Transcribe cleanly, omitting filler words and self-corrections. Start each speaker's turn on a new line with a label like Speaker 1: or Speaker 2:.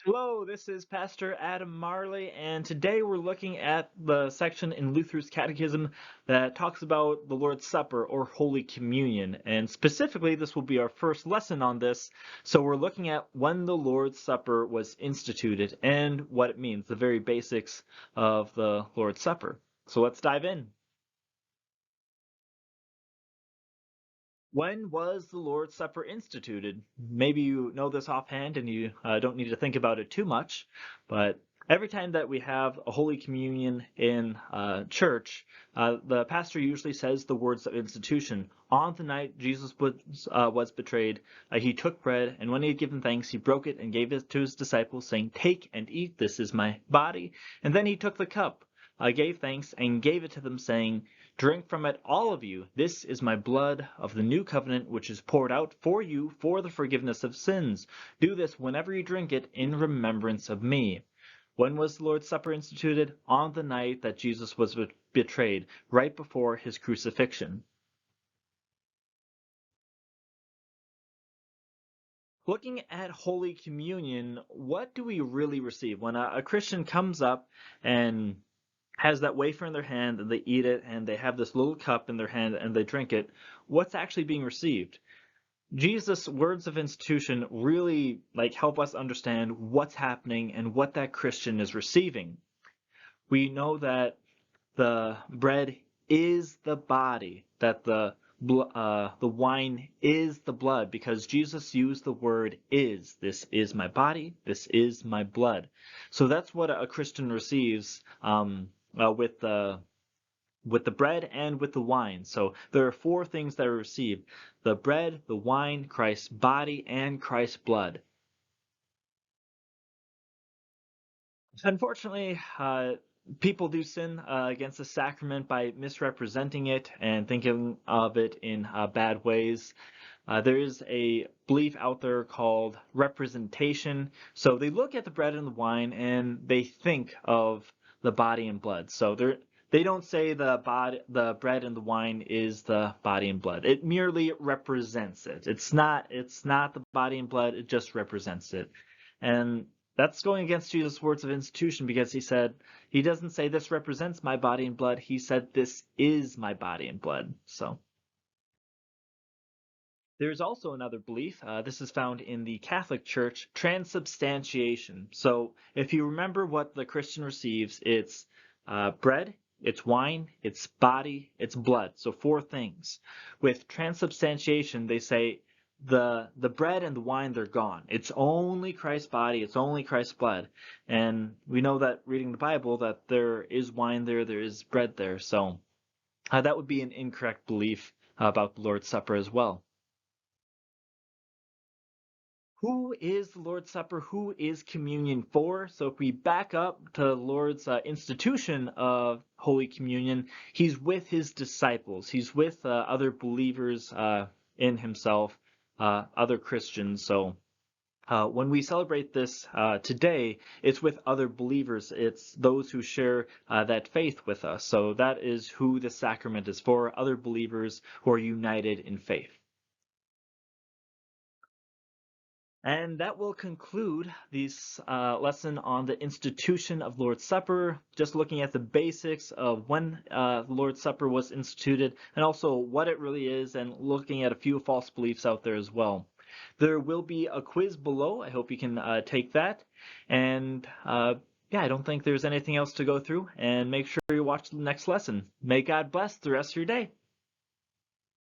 Speaker 1: Hello, this is Pastor Adam Marley, and today we're looking at the section in Luther's Catechism that talks about the Lord's Supper or Holy Communion. And specifically, this will be our first lesson on this. So we're looking at when the Lord's Supper was instituted and what it means, the very basics of the Lord's Supper. So let's dive in. When was the Lord's Supper instituted? Maybe you know this offhand and you don't need to think about it too much, but every time that we have a Holy Communion in church, the pastor usually says the words of institution. On the night Jesus was betrayed, he took bread, and when he had given thanks, he broke it and gave it to his disciples, saying, "Take and eat, this is my body." And then he took the cup, gave thanks, and gave it to them, saying, "Drink from it, all of you. This is my blood of the new covenant, which is poured out for you for the forgiveness of sins. Do this whenever you drink it in remembrance of me." When was the Lord's Supper instituted? On the night that Jesus was betrayed, right before his crucifixion. Looking at Holy Communion, what do we really receive? When a Christian comes up and has that wafer in their hand and they eat it and they have this little cup in their hand and they drink it, what's actually being received? Jesus' words of institution really help us understand what's happening and what that Christian is receiving. We know that the bread is the body, that the wine is the blood, because Jesus used the word is. This is my body, this is my blood. So that's what a Christian receives with the bread and with the wine. So there are four things that are received: the bread, the wine, Christ's body, and Christ's blood. Unfortunately, people do sin against the sacrament by misrepresenting it and thinking of it in bad ways. There is a belief out there called representation. So they look at the bread and the wine and they think of the body and blood. So they don't say the bread and the wine is the body and blood. It merely represents it. It's not the body and blood. It just represents it. And that's going against Jesus' words of institution, because he doesn't say this represents my body and blood. He said this is my body and blood. So there's also another belief. This is found in the Catholic Church: transubstantiation. So if you remember what the Christian receives, it's bread, it's wine, it's body, it's blood. So four things. With transubstantiation, they say the bread and the wine, they're gone. It's only Christ's body, it's only Christ's blood. And we know that reading the Bible that there is wine there is bread there. So that would be an incorrect belief about the Lord's Supper as well. Who is the Lord's Supper? Who is communion for? So if we back up to the Lord's institution of Holy Communion, he's with his disciples. He's with other believers in himself, other Christians. So when we celebrate this today, it's with other believers. It's those who share that faith with us. So that is who the sacrament is for: other believers who are united in faith. And that will conclude this lesson on the institution of Lord's Supper, just looking at the basics of when the Lord's Supper was instituted and also what it really is, and looking at a few false beliefs out there as well. There will be a quiz below. I hope you can take that. And yeah, I don't think there's anything else to go through. And make sure you watch the next lesson. May God bless the rest of your day.